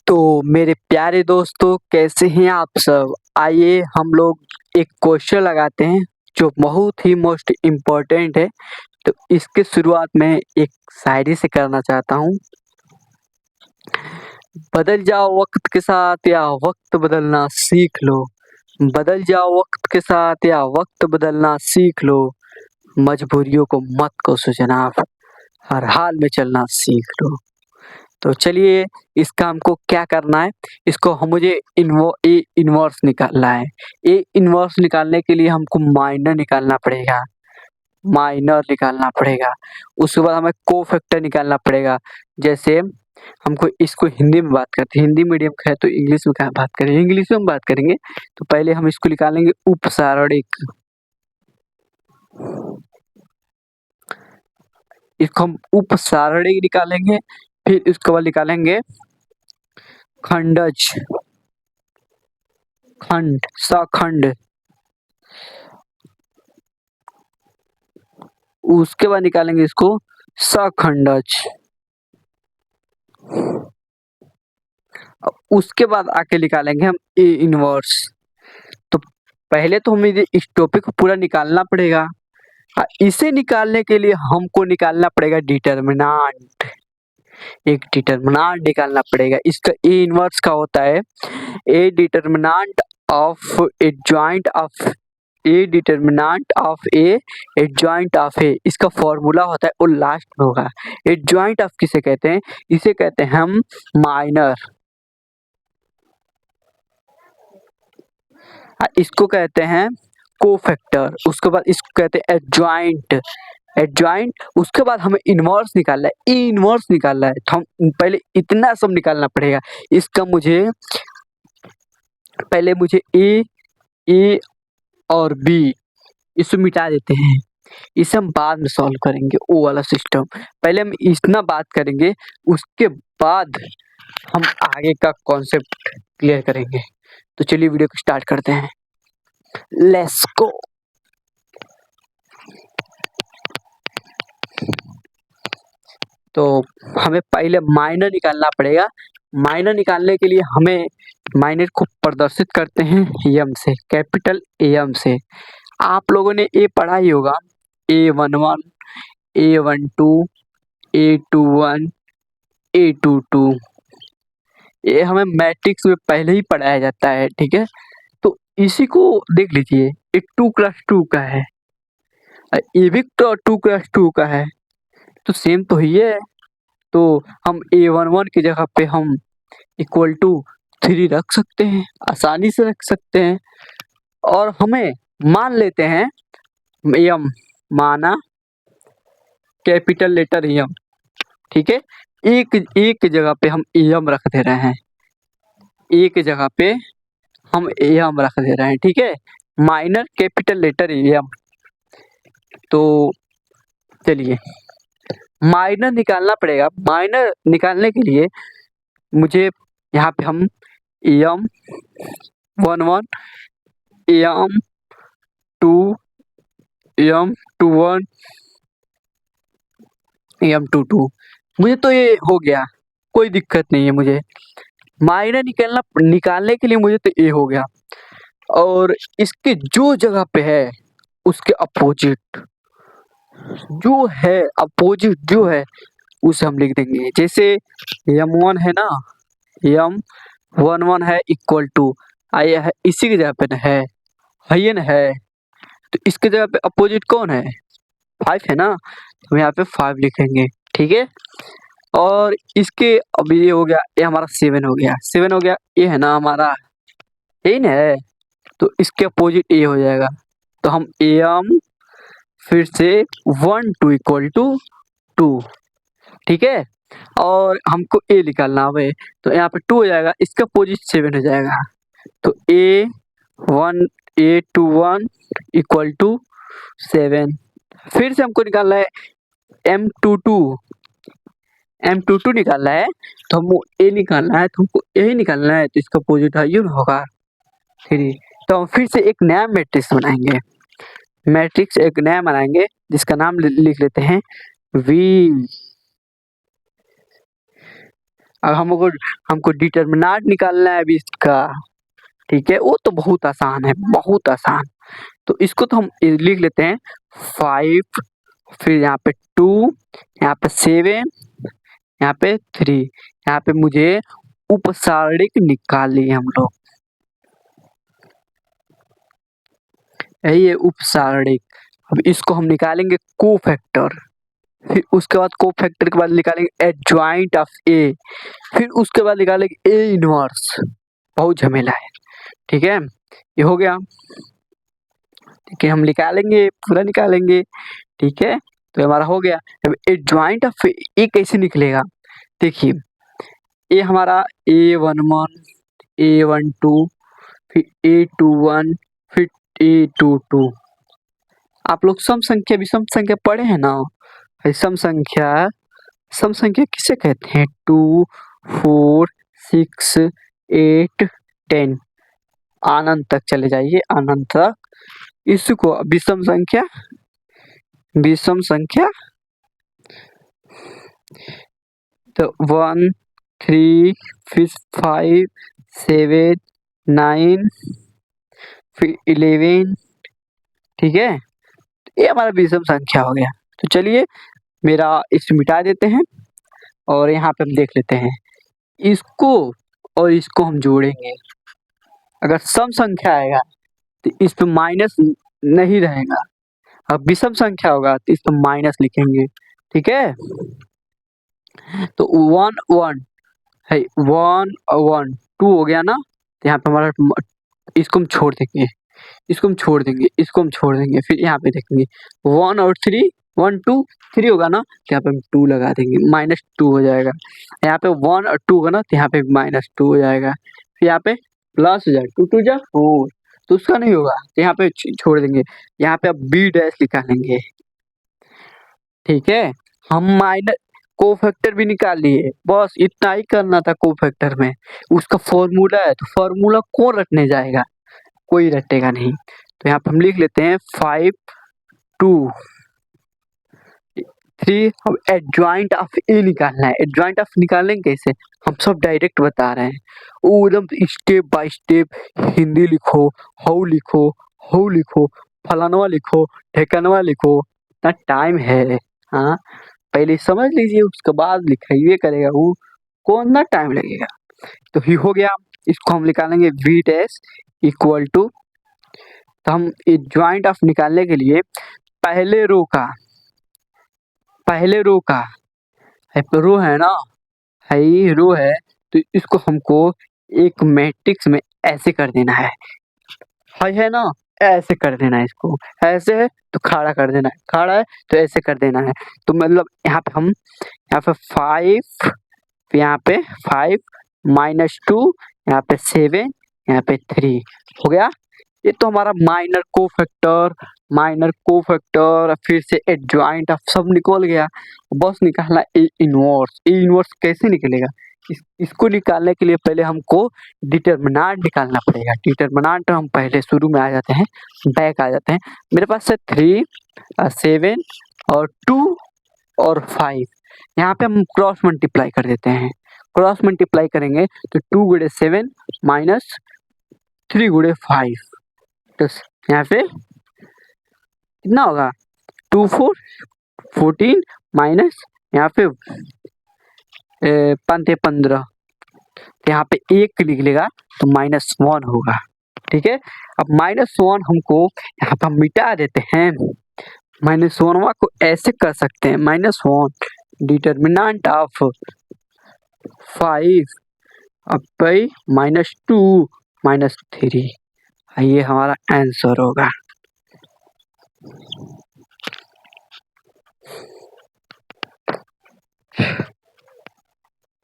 तो मेरे प्यारे दोस्तों, कैसे हैं आप सब। आइए हम लोग एक क्वेश्चन लगाते हैं जो बहुत ही मोस्ट इम्पोर्टेंट है। तो इसके शुरुआत में एक शायरी से करना चाहता हूँ। बदल जाओ वक्त के साथ या वक्त बदलना सीख लो। बदल जाओ वक्त के साथ या वक्त बदलना सीख लो। मजबूरियों को मत कोसो जनाब, हर हाल में चलना सीख लो। तो चलिए, इसका हमको क्या करना है। इसको हम मुझे ए इनवर्स निकालना है। ए इनवर्स निकालने के लिए हमको माइनर निकालना पड़ेगा। माइनर निकालना पड़ेगा। उसके बाद हमें कोफैक्टर निकालना पड़ेगा। जैसे हमको इसको हिंदी में बात करते हैं, हिंदी मीडियम का है तो इंग्लिश में क्या बात करेंगे, इंग्लिश में बात करेंगे। तो पहले हम इसको निकालेंगे उपसारणिक। इसको हम उपसारणिक निकालेंगे। फिर इसके बाद निकालेंगे खंडज, खंड, सखंड। उसके बाद निकालेंगे इसको सखंडज। उसके बाद आके निकालेंगे हम ए इनवर्स। तो पहले तो हमें इस टॉपिक को पूरा निकालना पड़ेगा। इसे निकालने के लिए हमको निकालना पड़ेगा डिटर्मिनेंट। एक डिटर्मिनेंट निकालना पड़ेगा। इसका ए इनवर्स का होता है A determinant of A joint of A determinant of A adjoint of A. इसका फॉर्मूला होता है वो लास्ट में होगा। एडजॉइंट ऑफ किसे कहते हैं, इसे कहते हैं हम माइनर। इसको कहते हैं कोफैक्टर। उसके बाद इसको कहते हैं एडजॉइंट। एडजॉइंट उसके बाद हमें इनवर्स निकालना है, ए इनवर्स निकालना है। तो हम पहले इतना सब निकालना पड़ेगा। इसका पहले मुझे ए और बी इसे मिटा देते हैं। इसे हम बाद में सॉल्व करेंगे, वो वाला सिस्टम। पहले हम इतना बात करेंगे, उसके बाद हम आगे का कॉन्सेप्ट क्लियर करेंगे। तो चलिए वीडियो को स्टार्ट करते हैं। Let's go. तो हमें पहले माइनर निकालना पड़ेगा। माइनर निकालने के लिए हमें माइनर को प्रदर्शित करते हैं एम से, कैपिटल एम से। आप लोगों ने ए पढ़ा ही होगा, A11, A12, A21, A22। ये हमें मैट्रिक्स में पहले ही पढ़ाया जाता है, ठीक है। तो इसी को देख लीजिए, एक 2+2 का है, ये भी 2+2 का है। तो सेम तो ही है। तो हम A11 की जगह पे हम =3 रख सकते हैं, आसानी से रख सकते हैं। और हमें मान लेते हैं एम, माना कैपिटल लेटर एम, ठीक है। एक जगह पे हम एम रख दे रहे हैं, एक जगह पे हम एम रख दे रहे हैं, ठीक है। Minor capital letter M. तो चलिए माइनर निकालना पड़ेगा। माइनर निकालने के लिए मुझे यहाँ पे हम M11, M2, M21, M22, मुझे तो ये हो गया, कोई दिक्कत नहीं है मुझे। माइनर निकालने के लिए मुझे तो ये हो गया। और इसके जो जगह पे है उसके अपोजिट जो है उसे हम लिख देंगे। जैसे M1 है ना, M11 है =, आया है इसी की जगह पे है ना है। तो इसके जगह पे अपोजिट कौन है, 5 है ना, तो हम यहाँ पे 5 लिखेंगे, ठीक है। और इसके अब ये हो गया, ये हमारा 7 हो गया, 7 हो गया। ये है ना हमारा, यही ना है, तो इसके अपोजिट ये हो जाएगा। तो हम AM फिर से 1 2 2, ठीक है। और हमको ए निकालना है, तो यहाँ पे 2 हो जाएगा, इसका अपोजिट 7 हो जाएगा। तो A21 = 7। फिर से हमको निकालना है M22 निकालना है। तो हमको ए निकालना है, तो हमको यही निकालना है, तो इसका अपोजिट है ये होगा 3। तो हम फिर से एक नया मैट्रिक्स बनाएंगे, जिसका नाम लिख लेते हैं V। अब हमको डिटरमिनेंट निकालना है अभी इसका, ठीक है, वो तो बहुत आसान है, बहुत आसान। तो इसको तो हम लिख लेते हैं 5, फिर यहाँ पे 2, यहाँ पे 7, यहाँ पे 3, यहाँ पे मुझे उपसारणिक निकाली हम लोग, यही है उपसारणिक। अब इसको हम निकालेंगे कोफैक्टर, फिर उसके बाद कोफैक्टर के बाद निकालेंगे एडजॉइंट ऑफ ए, फिर उसके बाद निकालेंगे ए इनवर्स, बहुत झमेला है, ठीक है। ये हो गया, ठीक है, हम निकालेंगे, पूरा निकालेंगे, ठीक है। तो हमारा हो गया। अब एडजॉइंट ऑफ ए कैसे निकलेगा, देखिए, ए हमारा A11, A12, फिर A21, फिर A22। आप लोग सम संख्या विषम संख्या पढ़े हैं ना। सम संख्या किसे कहते हैं, 2, 4, 6, 8, 10, अनंत तक चले जाइए, अनंत तक। इसको विषम संख्या तो 1, 3, फिर 5, 7, 9, फिर 11, ठीक है। ये हमारा विषम संख्या हो गया। तो चलिए मेरा इसको मिटा देते हैं और यहाँ पे हम देख लेते हैं, इसको और इसको हम जोड़ेंगे। अगर सम संख्या आएगा तो इस पे माइनस नहीं रहेगा, अब विषम संख्या होगा तो इस पे माइनस लिखेंगे, ठीक है। तो 1 1 है, 1 1 2 हो गया ना, तो यहाँ पे हमारा इसको हम छोड़ देंगे, इसको हम छोड़ देंगे, इसको हम छोड़ देंगे, फिर यहाँ पे देखेंगे 1 और 3, 1 2 3 होगा ना, तो यहाँ पे हम 2 लगा देंगे, -2 हो जाएगा। यहाँ पे 1 और 2 होगा ना, तो यहाँ पे -2 हो जाएगा, फिर यहाँ पे प्लस हो जाएगा, 2 2 जा 4, तो उसका नहीं होगा, तो यहाँ पे छोड़ देंगे। यहाँ पे अब बी डैश निकालेंगे, ठीक है। हम माइनस कोफैक्टर भी निकाल लिए, बस इतना ही करना था। कोफैक्टर में उसका फॉर्मूला है, तो फॉर्मूला कौन रटने जाएगा, कोई रटेगा नहीं। तो यहाँ पे हम लिख लेते हैं 5 2 3। अब एडजॉइंट ऑफ ए निकालना है। एडजॉइंट ऑफ निकालेंगे कैसे, हम सब डायरेक्ट बता रहे हैं, वो एकदम स्टेप बाय स्टेप, हिंदी लिखो, हऊ लिखो, हऊ लिखो, फलानवा लिखो, ठेकनवा लिखो, इतना टाइम है। हाँ, पहले समझ लीजिए, उसके बाद लिखाइए करेगा वो, कौन ना टाइम लगेगा। तो ही हो गया। इसको हम निकालेंगे वी डैश इक्वल टू, तो हम एडजॉइंट ऑफ निकालने के लिए पहले रो का रो है ना, है रो है, तो इसको हमको एक मैट्रिक्स में ऐसे कर देना है ना, ऐसे कर देना है। इसको ऐसे है तो खड़ा कर देना है, खड़ा है तो ऐसे कर देना है। तो मतलब यहाँ पे हम 5, यहाँ पे 5 -2, यहाँ पे 7, यहाँ पे 3 हो गया। ये तो हमारा माइनर कोफैक्टर फिर से एडजॉइंट ऑफ सब निकल गया। बस निकालना ए इनवर्स कैसे निकलेगा, इसको निकालने के लिए पहले हमको डिटरमिनेंट निकालना पड़ेगा। डिटरमिनेंट हम पहले शुरू में आ जाते हैं, बैक आ जाते हैं। मेरे पास है 3, 7 और 2 और 5। यहाँ पे हम क्रॉस मल्टीप्लाई कर देते हैं। क्रॉस मल्टीप्लाई करेंगे तो 2 गुणे 7 माइनस 3 गुणे 5, तो यहाँ पे कितना होगा, 2 4 14 माइनस यहाँ पे 5 15, तो यहाँ पे 1 निकलेगा तो -1 होगा, ठीक है। अब -1 हमको यहाँ पे हम मिटा देते हैं। -1 को ऐसे कर सकते हैं, -1 डिटरमिनेंट ऑफ 5 अब -2 -3, ये हमारा आंसर होगा।